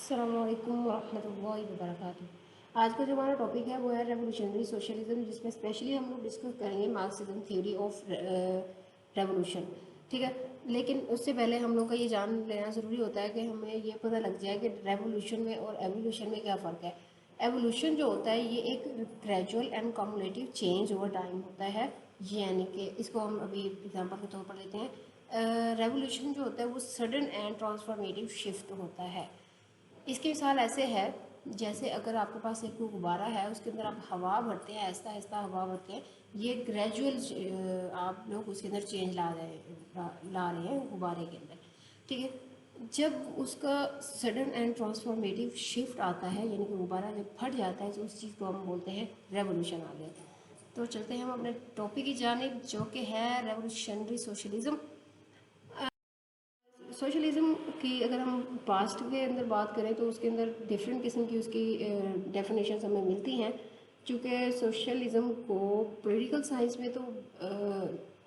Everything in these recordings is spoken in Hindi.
अस्सलाम वालेकुम रहमतुल्लाहि व बरकातुहू। आज का जो हमारा टॉपिक है वो है रेवोल्यूशनरी सोशलिज्म, जिसमें स्पेशली हम लोग डिस्कस करेंगे मार्क्सिज्म थ्योरी ऑफ रेवोल्यूशन। ठीक है, लेकिन उससे पहले हम लोग का ये जान लेना ज़रूरी होता है कि हमें ये पता लग जाए कि रेवोल्यूशन में और एवोल्यूशन में क्या फ़र्क है। एवोल्यूशन जो होता है ये एक gradual and cumulative change over time होता है, यानी कि इसको हम अभी एग्जांपल के तौर पर लेते हैं। रेवोल्यूशन जो होता है वो सडन एंड ट्रांसफॉर्मेटिव शिफ्ट होता है। इसकी मिसाल ऐसे है, जैसे अगर आपके पास एक गुब्बारा है, उसके अंदर आप हवा भरते हैं, आहिस्ता आहिस्ता हवा भरते हैं, ये ग्रेजुअल आप लोग उसके अंदर चेंज ला रहे हैं गुब्बारे के अंदर। ठीक है, जब उसका सडन एंड ट्रांसफॉर्मेटिव शिफ्ट आता है, यानी कि गुब्बारा जब फट जाता है, तो उस चीज़ को हम बोलते हैं रेवोल्यूशन आ गया। तो चलते हैं हम अपने टॉपिक की जानिब, जो कि है रेवोल्यूशनरी सोशलिज्म। सोशलिज़म की अगर हम पास्ट के अंदर बात करें तो उसके अंदर डिफरेंट किस्म की उसकी डेफिनेशंस हमें मिलती हैं। चूँकि सोशलिज़म को पॉलिटिकल साइंस में तो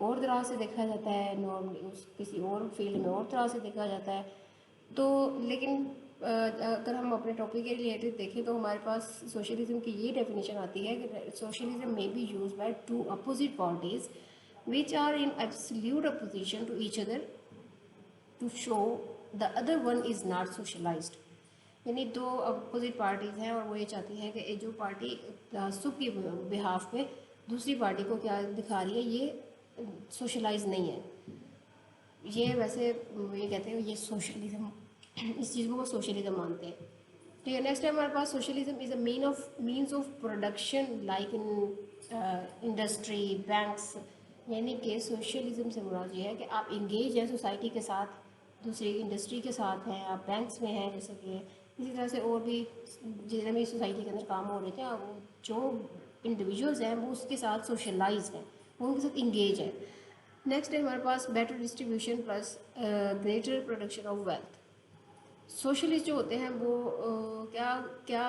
और तरह से देखा जाता है, नॉर्मली उस किसी और फील्ड में और तरह से देखा जाता है। तो लेकिन अगर हम अपने टॉपिक के रिलेटेड देखें तो हमारे पास सोशलिज़म की ये डेफिनेशन आती है कि सोशलिज़म में be use by two opposite parties which are in absolute opposition to each other to show the other one is not socialized. यानी दो अपोजिट पार्टीज़ हैं और वो ये चाहती है कि जो पार्टी तआस्सुब के बिहाफ पे दूसरी पार्टी को क्या दिखा रही है, ये सोशलाइज नहीं है। ये वैसे ये कहते हैं ये सोशलिज्म, इस चीज़ को वो सोशलिज्म मानते हैं। ठीक है, नेक्स्ट है हमारे पास socialism is a means of production like in industry banks. यानी कि सोशलिज्म से मुराद ये है कि आप इंगेज हैं सोसाइटी के साथ, दूसरी इंडस्ट्री के साथ हैं, आप बैंक्स में हैं, जैसे कि इसी तरह से और भी जितने भी सोसाइटी के अंदर काम हो रहे थे, वो जो इंडिविजुअल्स हैं वो उसके साथ सोशलाइज हैं, वो उनके साथ इंगेज है। नेक्स्ट है हमारे पास better distribution plus greater production of wealth. Socialist जो होते हैं वो क्या क्या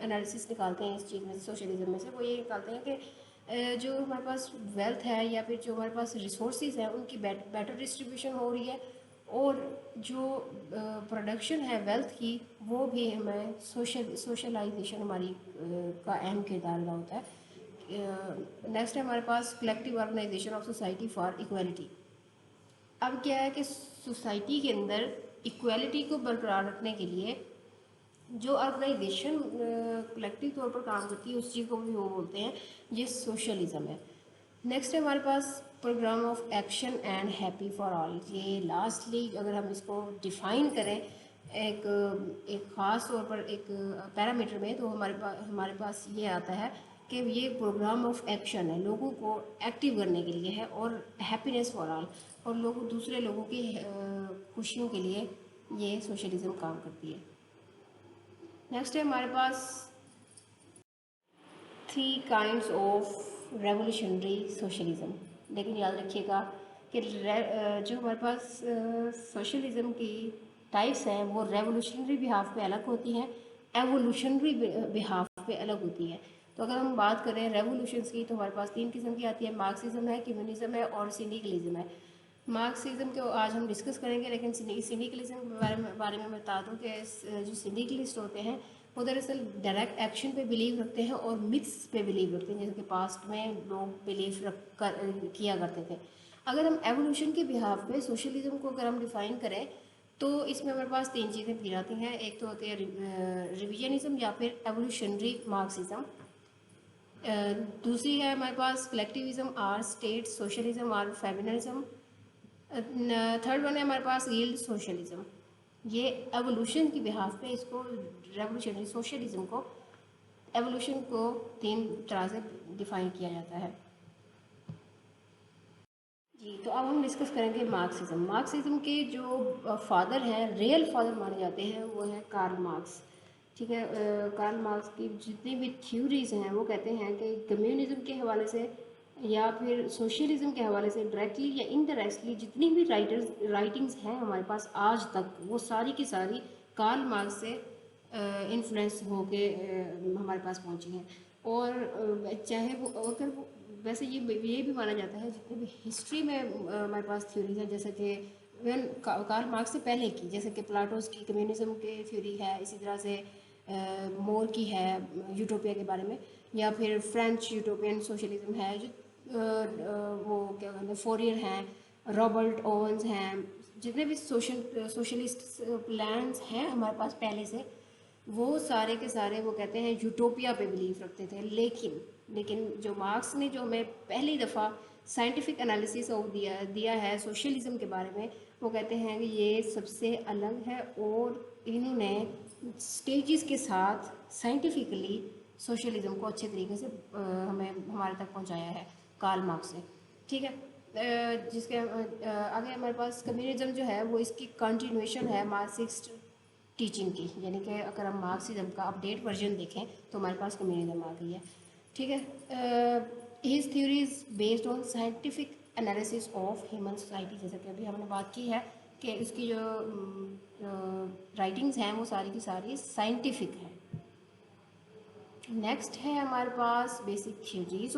एनालिसिस निकालते हैं इस चीज़ में, सोशलिज्म में से वो ये निकालते हैं कि जो हमारे पास वेल्थ है या फिर जो हमारे पास रिसोर्सेज हैं उनकी बेटर डिस्ट्रीब्यूशन हो रही है, और जो प्रोडक्शन है वेल्थ की वो भी हमें सोशलाइजेशन हमारी का अहम किरदार अदा होता है। नेक्स्ट है हमारे पास collective organisation of society for equality. अब क्या है कि सोसाइटी के अंदर इक्वलिटी को बरकरार रखने के लिए जो ऑर्गेनाइजेशन कलेक्टिव तौर पर काम करती है उस चीज़ को भी वो बोलते हैं ये सोशलिज्म है। नेक्स्ट है हमारे पास programme of action and happy for all. ये लास्टली अगर हम इसको डिफ़ाइन करें एक एक ख़ास तौर पर एक पैरामीटर में, तो हमारे पास ये आता है कि ये प्रोग्राम ऑफ एक्शन है, लोगों को एक्टिव करने के लिए है, और हैप्पीनेस फॉर ऑल, और दूसरे लोगों की खुशियों के लिए ये सोशलिज्म काम करती है। नेक्स्ट है हमारे पास 3 काइंड्स ऑफ रेवोल्यूशनरी सोशलिज्म। लेकिन याद रखिएगा कि जो हमारे पास सोशलिज्म की टाइप्स हैं वो रेवोल्यूशनरी बिहाफ पे अलग होती हैं, एवोल्यूशनरी बिहाफ पे अलग होती हैं। तो अगर हम बात करें रेवोल्यूशंस की तो हमारे पास 3 किस्म की आती है, मार्क्सिज्म है, कम्युनिज्म है और सिंडिकलिज्म है। मार्क्सिज्म को आज हम डिस्कस करेंगे, लेकिन सिंडिकलिज्म के बारे में बता दूं कि जो सिंडिकलिस्ट होते हैं वो दरअसल डायरेक्ट एक्शन पे बिलीव रखते हैं और मिथ्स पे बिलीव रखते हैं, जैसे कि पास्ट में लोग बिलीव किया करते थे। अगर हम एवोल्यूशन के बिहाफ पे सोशलिज्म को अगर हम डिफ़ाइन करें तो इसमें हमारे पास 3 चीज़ें दी जाती हैं। एक तो होती है रिविजनिज्म या फिर एवोल्यूशनरी मार्क्सिज्म। दूसरी है हमारे पास collectivism or state socialism or feminism. Third one है हमारे पास गिल्ड सोशलिज्म। ये एवोल्यूशन की बिहाफ पे इसको रेवोल्यूशनरी सोशलिज्म को एवोल्यूशन को 3 तरह से डिफाइन किया जाता है। जी, तो अब हम डिस्कस करेंगे मार्क्सिज्म। मार्क्सिज्म के जो फादर हैं, रियल फादर माने जाते हैं, वो हैं कार्ल मार्क्स। ठीक है, कार्ल मार्क्स की जितनी भी थ्योरीज हैं वो कहते हैं कि कम्युनिज्म के हवाले से या फिर सोशलिज्म के हवाले से डायरेक्टली या इनडायरेक्टली जितनी भी राइटिंग्स हैं हमारे पास आज तक, वो सारी की सारी कार्ल मार्क्स से इन्फ्लुएंस होके हमारे पास पहुंची हैं। और चाहे वो अगर वो वैसे ये भी माना जाता है जितने भी हिस्ट्री में हमारे पास थ्योरीज हैं, जैसे कि कार्ल मार्क्स से पहले की, जैसे कि प्लाटोस की कम्युनिज्म की थ्योरी है, इसी तरह से मोर की है यूटोपिया के बारे में, या फिर फ्रेंच यूटोपियन सोशलिज्म है जो वो क्या कहते हैं फोरियर हैं, रॉबर्ट ओवंस हैं, जितने भी सोशलिस्ट प्लान्स हैं हमारे पास पहले से, वो सारे के सारे वो कहते हैं यूटोपिया पे बिलीव रखते थे। लेकिन जो मार्क्स ने जो हमें पहली दफ़ा साइंटिफिक एनालिसिस ऑफ दिया है सोशलिज्म के बारे में, वो कहते हैं कि ये सबसे अलग है, और इन्होंने स्टेजेस के साथ साइंटिफिकली सोशलिज्म को अच्छे तरीके से हमें हमारे तक पहुंचाया है कार्ल मार्क्स से। ठीक है, जिसके आगे हमारे पास कम्युनिज्म जो है वो इसकी कंटिन्यूएशन है मार्क्सिस्ट टीचिंग की, यानी कि अगर हम मार्क्सिज्म का अपडेट वर्जन देखें तो हमारे पास कम्युनिज्म आ गई है। ठीक है, his theories based on scientific analysis of human society, जैसे कि अभी हमने बात की है कि उसकी जो राइटिंग्स हैं वो सारी की सारी साइंटिफिक हैं। नेक्स्ट है हमारे पास बेसिक थ्योरीज,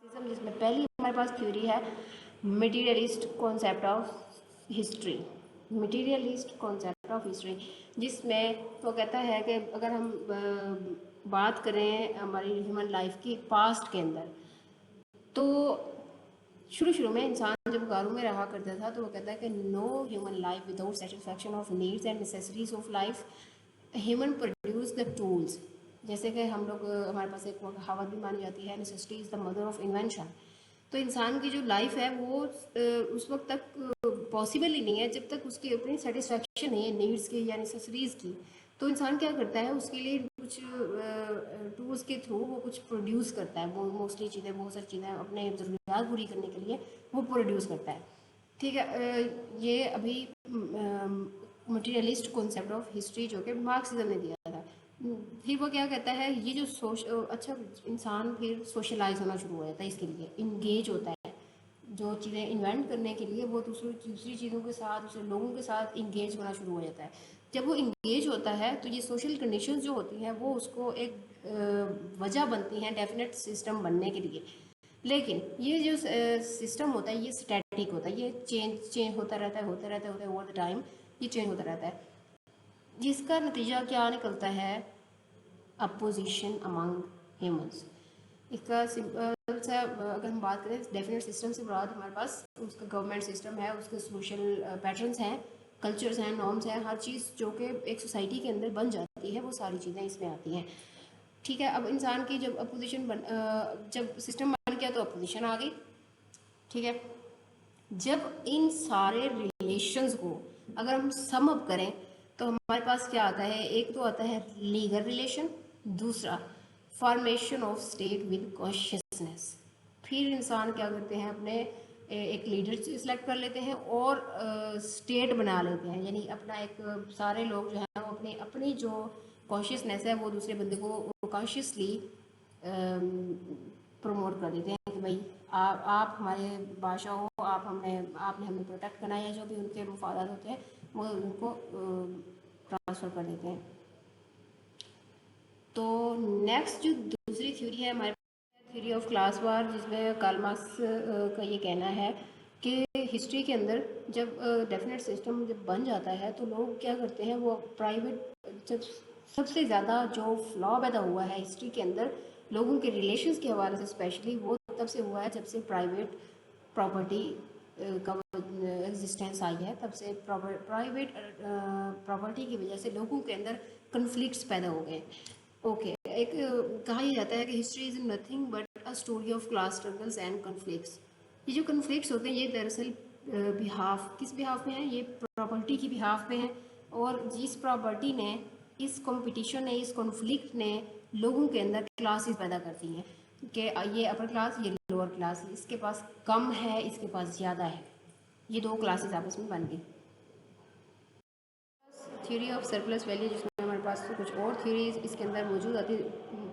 जिसमें पहली हमारे पास थ्योरी है materialist concept of history. Materialist concept of history, जिसमें वो कहता है कि अगर हम बात करें हमारी ह्यूमन लाइफ की पास्ट के अंदर, तो शुरू में इंसान जब गारों में रहा करता था तो वो कहता है कि no human life without satisfaction of needs and necessaries of life, human produce the tools. जैसे कि हम लोग हमारे पास एक कहावत भी मानी जाती है, necessity is the mother of invention. तो इंसान की जो लाइफ है वो उस वक्त तक पॉसिबल ही नहीं है जब तक उसकी अपनी सेटिस्फैक्शन नहीं है नीड्स की या नेसेसरीज़ की। तो इंसान क्या करता है, उसके लिए कुछ टूल्स के थ्रू वो कुछ प्रोड्यूस करता है, वो मोस्टली चीज़ें, बहुत सारी चीज़ें अपने ज़रूरियात पूरी करने के लिए वो प्रोड्यूस करता है। ठीक है, ये अभी मटीरियलिस्ट कॉन्सेप्ट ऑफ हिस्ट्री जो कि मार्क्सिज्म ने दिया था। फिर वो क्या कहता है, ये जो अच्छा इंसान फिर सोशलाइज होना शुरू हो जाता है, इसके लिए इंगेज होता है, जो चीज़ें इन्वेंट करने के लिए वो दूसरी चीज़ों के साथ, दूसरे लोगों के साथ इंगेज होना शुरू हो जाता है। जब वो इंगेज होता है तो ये सोशल कंडीशंस जो होती हैं वो उसको एक वजह बनती हैं डेफिनेट सिस्टम बनने के लिए। लेकिन ये जो सिस्टम होता है ये स्टैटिक होता है, ये चेंज होता रहता है ओवर द टाइम, ये चेंज होता रहता है, जिसका नतीजा क्या निकलता है, अपोजिशन अमंग ह्यूमंस। इसका सिंपल सा अगर हम बात करें डेफिनेट सिस्टम से बाद हमारे पास उसका गवर्नमेंट सिस्टम है, उसके सोशल पैटर्न्स हैं, कल्चर्स हैं, नॉर्म्स हैं, हर चीज़ जो कि एक सोसाइटी के अंदर बन जाती है वो सारी चीज़ें इसमें आती हैं। ठीक है, अब इंसान की जब जब सिस्टम बन गया तो अपोजिशन आ गई। ठीक है, जब इन सारे रिलेशंस को अगर हम सम अप करें तो हमारे पास क्या आता है, एक तो आता है लीगल रिलेशन, दूसरा formation of state with consciousness. फिर इंसान क्या करते हैं, अपने एक लीडर सिलेक्ट कर लेते हैं और स्टेट बना लेते हैं, यानी अपना एक सारे लोग जो हैं वो अपनी अपनी जो कॉन्शियसनेस है वो दूसरे बंदे को कॉन्शियसली प्रमोट कर देते हैं कि भाई आप हमारे बादशाह हो, आपने हमें प्रोटेक्ट करना है, जो भी उनके मुफादात होते हैं वो उनको ट्रांसफ़र कर देते हैं। तो नेक्स्ट जो दूसरी थ्योरी है हमारे थ्योरी ऑफ क्लास वार, जिसमें कार्ल मार्क्स का ये कहना है कि हिस्ट्री के अंदर जब डेफिनेट सिस्टम जब बन जाता है तो लोग क्या करते हैं, वो प्राइवेट, जब सबसे ज़्यादा जो फ्लॉ पैदा हुआ है हिस्ट्री के अंदर लोगों के रिलेशंस के हवाले से स्पेशली, वो तब से हुआ है जब से प्राइवेट प्रॉपर्टी का एग्जिस्टेंस आई है। तब से प्राइवेट प्रॉपर्टी की वजह से लोगों के अंदर कन्फ्लिक्ट्स पैदा हो गए। ओके, एक कहा यह जाता है कि history is nothing but a story of class struggles and conflicts. ये जो कन्फ्लिक्ट्स होते हैं ये दरअसल बिहाफ, किस बिहाफ में है, ये प्रॉपर्टी की बिहाफ में है, और जिस प्रॉपर्टी ने, इस कंपटीशन ने, इस कॉन्फ्लिक्ट ने लोगों के अंदर क्लासेस पैदा करती हैं कि ये अपर क्लास, ये लोअर क्लास, इसके पास कम है, इसके पास ज़्यादा है, ये दो क्लासेस आपस में बन गई। थ्योरी ऑफ सरप्लस वैल्यू, जिसमें हमारे पास कुछ और थ्योरीज इसके अंदर मौजूद आती,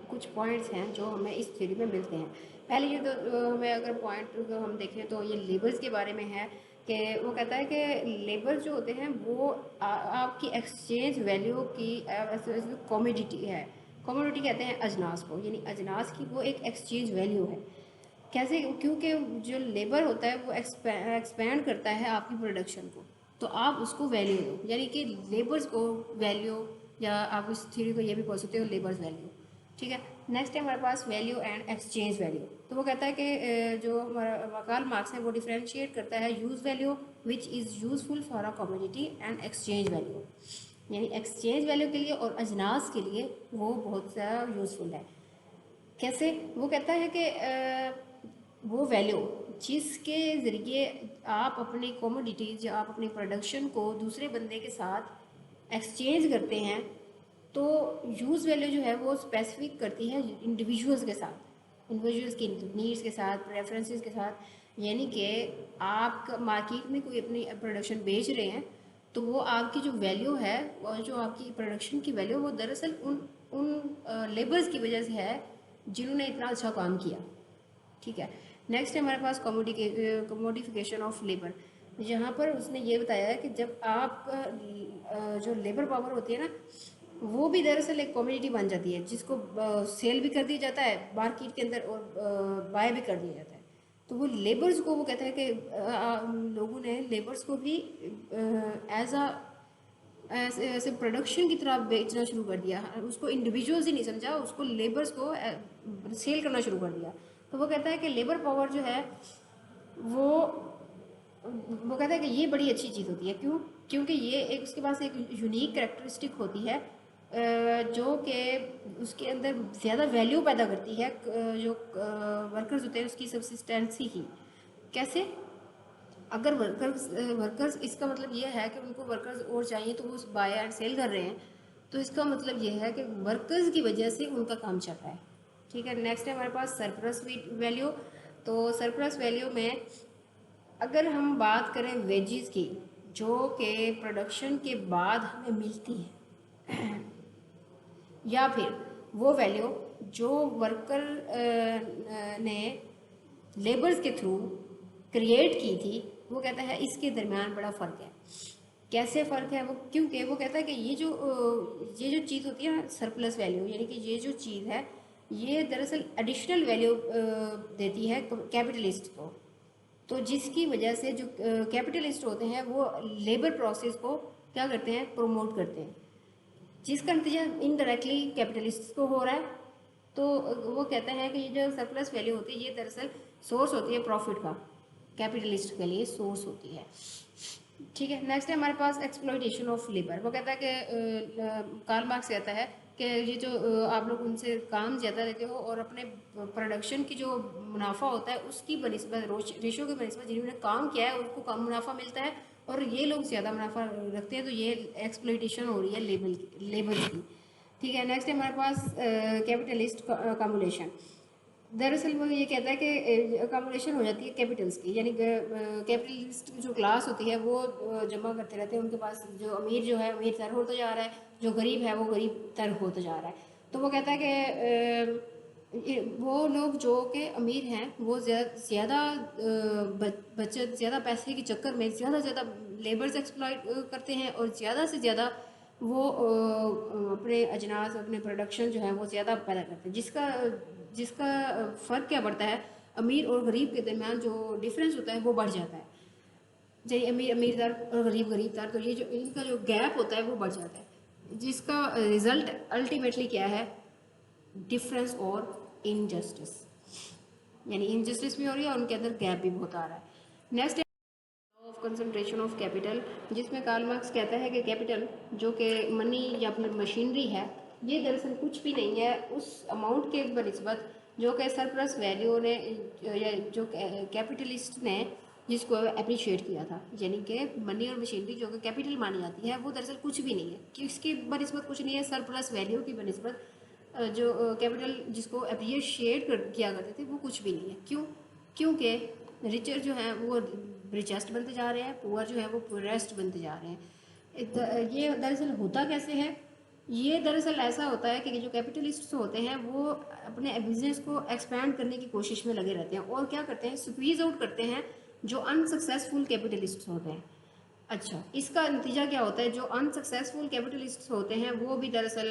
कुछ पॉइंट्स हैं जो हमें इस थ्योरी में मिलते हैं। पहले ये तो हमें अगर पॉइंट को हम देखें तो ये लेबर्स के बारे में है कि वो कहता है कि लेबर जो होते हैं वो आपकी एक्सचेंज वैल्यू की कमोडिटी है। कमोडिटी कहते हैं अजनास को, यानी अजनास की वो एक एक्सचेंज वैल्यू है। कैसे, क्योंकि जो लेबर होता है वो एक्सपैंड करता है आपकी प्रोडक्शन को। तो आप उसको वैल्यू दो, यानी कि लेबर्स को वैल्यू, या आप इस थ्योरी को ये भी बोल सकते हो लेबर्स वैल्यू। ठीक है, नेक्स्ट है हमारे पास वैल्यू एंड एक्सचेंज वैल्यू। तो वो कहता है कि जो हमारा कार्ल मार्क्स है वो डिफ्रेंशिएट करता है use value which is useful for a commodity and exchange value, यानी एक्सचेंज वैल्यू के लिए और अजनास के लिए वो बहुत ज़्यादा यूज़फुल है। कैसे? वो कहता है कि वो वैल्यू जिसके ज़रिए आप अपनी कमोडिटीज या आप अपनी प्रोडक्शन को दूसरे बंदे के साथ एक्सचेंज करते हैं, तो यूज़ वैल्यू जो है वो स्पेसिफिक करती है इंडिविजुअल्स के साथ, इंडिविजुअल्स की नीड्स के साथ, प्रेफरेंसेस के साथ। यानी कि आप मार्केट में कोई अपनी प्रोडक्शन बेच रहे हैं, तो वो आपकी जो वैल्यू है और जो आपकी प्रोडक्शन की वैल्यू वो दरअसल उन उन लेबर्स की वजह से है जिन्होंने इतना अच्छा काम किया। ठीक है, नेक्स्ट है हमारे पास कमोडिफिकेशन ऑफ लेबर। यहाँ पर उसने ये बताया है कि जब आप जो लेबर पावर होती है ना, वो भी दरअसल एक कमोडिटी बन जाती है जिसको सेल भी कर दिया जाता है मार्केट के अंदर और बाय भी कर दिया जाता है। तो वो लेबर्स को, वो कहता है कि लोगों ने लेबर्स को भी एज अ ऐसे ऐसे प्रोडक्शन की तरह बेचना शुरू कर दिया, उसको इंडिविजुअल्स ही नहीं समझा, उसको लेबर्स को सेल करना शुरू कर दिया। तो वो कहता है कि लेबर पावर जो है वो वो कहता है कि ये बड़ी अच्छी चीज़ होती है। क्यों? क्योंकि ये एक उसके पास एक यूनिक करेक्टरिस्टिक होती है जो कि उसके अंदर ज़्यादा वैल्यू पैदा करती है जो वर्कर्स होते हैं उसकी सब्सिस्टेंसी की। कैसे? अगर वर्कर्स इसका मतलब ये है कि उनको वर्कर्स और चाहिए तो वो बाय एंड सेल कर रहे हैं, तो इसका मतलब ये है कि वर्कर्स की वजह से उनका काम चल रहा है। ठीक है, नेक्स्ट है हमारे पास सरप्लस वैल्यू। तो सरप्लस वैल्यू में अगर हम बात करें वेजेस की जो कि प्रोडक्शन के बाद हमें मिलती है, या फिर वो वैल्यू जो वर्कर ने लेबर्स के थ्रू क्रिएट की थी, वो कहता है इसके दरमियान बड़ा फ़र्क है। कैसे फ़र्क है वो? क्योंकि वो कहता है कि ये जो चीज़ होती है ना सरप्लस वैल्यू, यानी कि ये जो चीज़ है ये दरअसल एडिशनल वैल्यू देती है कैपिटलिस्ट को। तो जिसकी वजह से जो कैपिटलिस्ट होते हैं वो लेबर प्रोसेस को क्या करते हैं? प्रमोट करते हैं, जिसका नतीजा इनडायरेक्टली कैपिटलिस्ट को हो रहा है। तो वो कहते हैं कि ये जो सरप्लस वैल्यू होती है ये दरअसल सोर्स होती है प्रॉफिट का, कैपिटलिस्ट के लिए सोर्स होती है। ठीक है, नेक्स्ट है हमारे पास एक्सप्लॉइटेशन ऑफ लेबर। वो कहता है कि कार्ल मार्क्स कहता है कि ये जो आप लोग उनसे काम ज़्यादा लेते हो और अपने प्रोडक्शन की जो मुनाफा होता है उसकी बनिस्बत, रेशो की बनिस्बत जिन्होंने काम किया है उनको कम मुनाफा मिलता है और ये लोग ज़्यादा मुनाफा रखते हैं, तो ये एक्सप्लॉइटेशन हो रही है लेबर की। ठीक है, नेक्स्ट है हमारे पास कैपिटलिस्ट कम्युलेशन। दरअसल वो ये कहता है कि अकोमोडेशन हो जाती है कैपिटल्स की, यानी कैपिटलिस्ट जो क्लास होती है वो जमा करते रहते हैं, उनके पास जो अमीर जो है अमीर तर होता जा रहा है, जो गरीब है वो गरीब तर होता जा रहा है। तो वो कहता है कि वो लोग जो कि अमीर हैं वो ज़्यादा बचत, ज़्यादा पैसे के चक्कर में ज़्यादा लेबर्स एक्सप्लॉइट करते हैं और ज़्यादा से ज़्यादा वो अपने अजनास, अपने प्रोडक्शन जो है वो ज़्यादा पैदा करते हैं, जिसका जिसका फ़र्क क्या पड़ता है? अमीर और गरीब के दरमियान जो डिफरेंस होता है वो बढ़ जाता है। जैसे अमीर दर और गरीब दर, तो ये जो इनका जो गैप होता है वो बढ़ जाता है, जिसका रिजल्ट अल्टीमेटली क्या है? डिफरेंस और इनजस्टिस, यानी इनजस्टिस भी हो रही है और उनके अंदर गैप भी बहुत आ रहा है। Next of concentration of capital, जिसमें कार्ल मार्क्स कहता है कि कैपिटल जो कि मनी या फिर मशीनरी है ये दरअसल कुछ भी नहीं है उस अमाउंट के बनिस्बत जो कि सरप्लस वैल्यू ने या जो कैपिटलिस्ट ने जिसको अप्रिशिएट किया था, यानी कि मनी और मशीनरी जो कि कैपिटल मानी जाती है वो दरअसल कुछ भी नहीं है, किसकी बनिस्बत कुछ नहीं है? सरप्लस वैल्यू की बनिस्बत जो कैपिटल जिसको अप्रिशिएट किया करते थे वो कुछ भी नहीं है। क्यों? क्योंकि रिचर जो है वो रिचेस्ट बनते जा रहे हैं, पुअर जो है वो पुअरेस्ट बनते जा रहे हैं। ये दरअसल होता कैसे है? ये दरअसल ऐसा होता है कि जो कैपिटलिस्ट होते हैं वो अपने बिजनेस को एक्सपैंड करने की कोशिश में लगे रहते हैं और क्या करते हैं? स्क्वीज आउट करते हैं जो अनसक्सेसफुल कैपिटलिस्ट होते हैं। अच्छा, इसका नतीजा क्या होता है, जो अनसक्सेसफुल कैपिटलिस्ट होते हैं वो भी दरअसल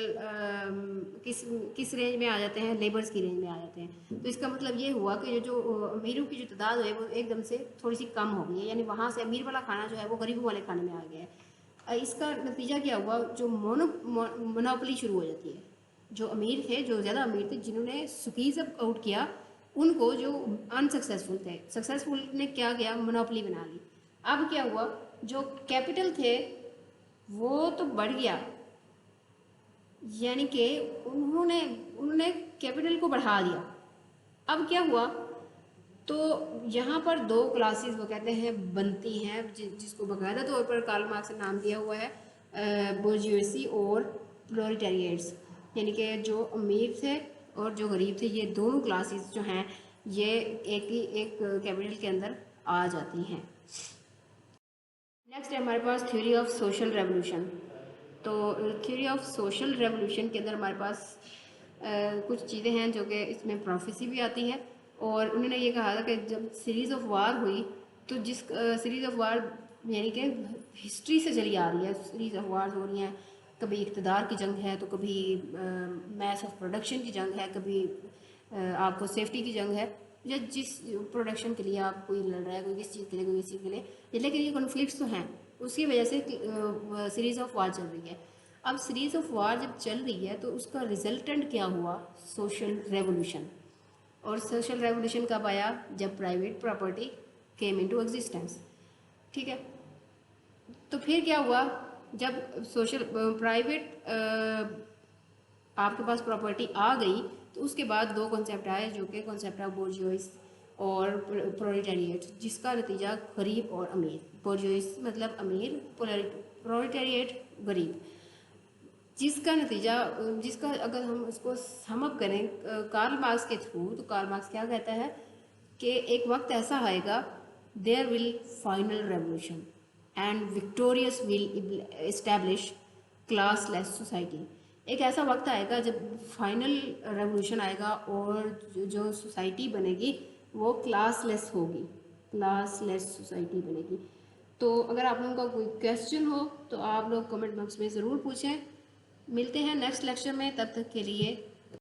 किस किस रेंज में आ जाते हैं, लेबर्स की रेंज में आ जाते हैं। तो इसका मतलब ये हुआ कि जो अमीरों की जो तादाद है वो एकदम से थोड़ी सी कम हो गई है, यानी वहाँ से अमीर वाला खाना जो है वो गरीबों वाले खाने में आ गया है। इसका नतीजा क्या हुआ, जो मोनोपोली शुरू हो जाती है। जो अमीर थे, जो ज़्यादा अमीर थे, जिन्होंने स्क्वीज आउट किया, उनको जो अनसक्सेसफुल थे, सक्सेसफुल ने क्या किया, मोनोपोली बना ली। अब क्या हुआ, जो कैपिटल थे वो तो बढ़ गया, यानी कि उन्होंने उन्होंने कैपिटल को बढ़ा दिया। अब क्या हुआ, तो यहाँ पर दो क्लासेस वो कहते हैं बनती हैं, जिसको बाकायदा तौर पर कार्ल मार्क्स ने नाम दिया हुआ है बोर्जियोसी और प्रोलेटारिएट्स, यानी कि जो अमीर थे और जो गरीब थे, ये दोनों क्लासेस जो हैं ये एक ही एक कैपिटल के अंदर आ जाती हैं। नेक्स्ट है हमारे पास थ्योरी ऑफ सोशल रेवोल्यूशन। तो थ्योरी ऑफ सोशल रेवोल्यूशन के अंदर हमारे पास कुछ चीज़ें हैं जो कि इसमें प्रोफेसी भी आती है। और उन्होंने ये कहा था कि जब सीरीज़ ऑफ वार हुई, तो जिस सीरीज़ ऑफ वार यानी कि हिस्ट्री से चली आ रही है, सीरीज़ ऑफ वार हो रही हैं, कभी इक़्तिदार की जंग है, तो कभी मैस ऑफ प्रोडक्शन की जंग है, कभी आपको सेफ्टी की जंग है, या जिस प्रोडक्शन के लिए आप कोई लड़ रहा है, कोई किस चीज़ के लिए, कोई किस चीज़ के लिए, लेकिन ये कॉन्फ्लिक्ट्स तो हैं, उसकी वजह से सीरीज़ ऑफ वार चल रही है। अब सीरीज़ ऑफ वार जब चल रही है तो उसका रिजल्टेंट क्या हुआ, सोशल रेवोल्यूशन। और सोशल रेवोल्यूशन कब आया, जब private property came into existence. ठीक है, तो फिर क्या हुआ, जब सोशल प्राइवेट आपके पास प्रॉपर्टी आ गई, तो उसके बाद दो कॉन्सेप्ट आए, जो कि कॉन्सेप्ट ऑफ बोर्जियोइस और प्रोलेटारिएट, जिसका नतीजा गरीब और अमीर। बोर्जियोइस मतलब अमीर, प्रोलेटारिएट गरीब, जिसका नतीजा, जिसका अगर हम उसको समअप करें कार्ल मार्क्स के थ्रू, तो कार्ल मार्क्स क्या कहता है कि एक वक्त ऐसा आएगा, there will final revolution and victorious will establish classless society. एक ऐसा वक्त आएगा जब फाइनल रेवोल्यूशन आएगा और जो सोसाइटी बनेगी वो क्लासलेस होगी, क्लासलेस सोसाइटी बनेगी। तो अगर आप लोगों का कोई क्वेश्चन हो तो आप लोग कमेंट बॉक्स में ज़रूर पूछें। मिलते हैं नेक्स्ट लेक्चर में, तब तक के लिए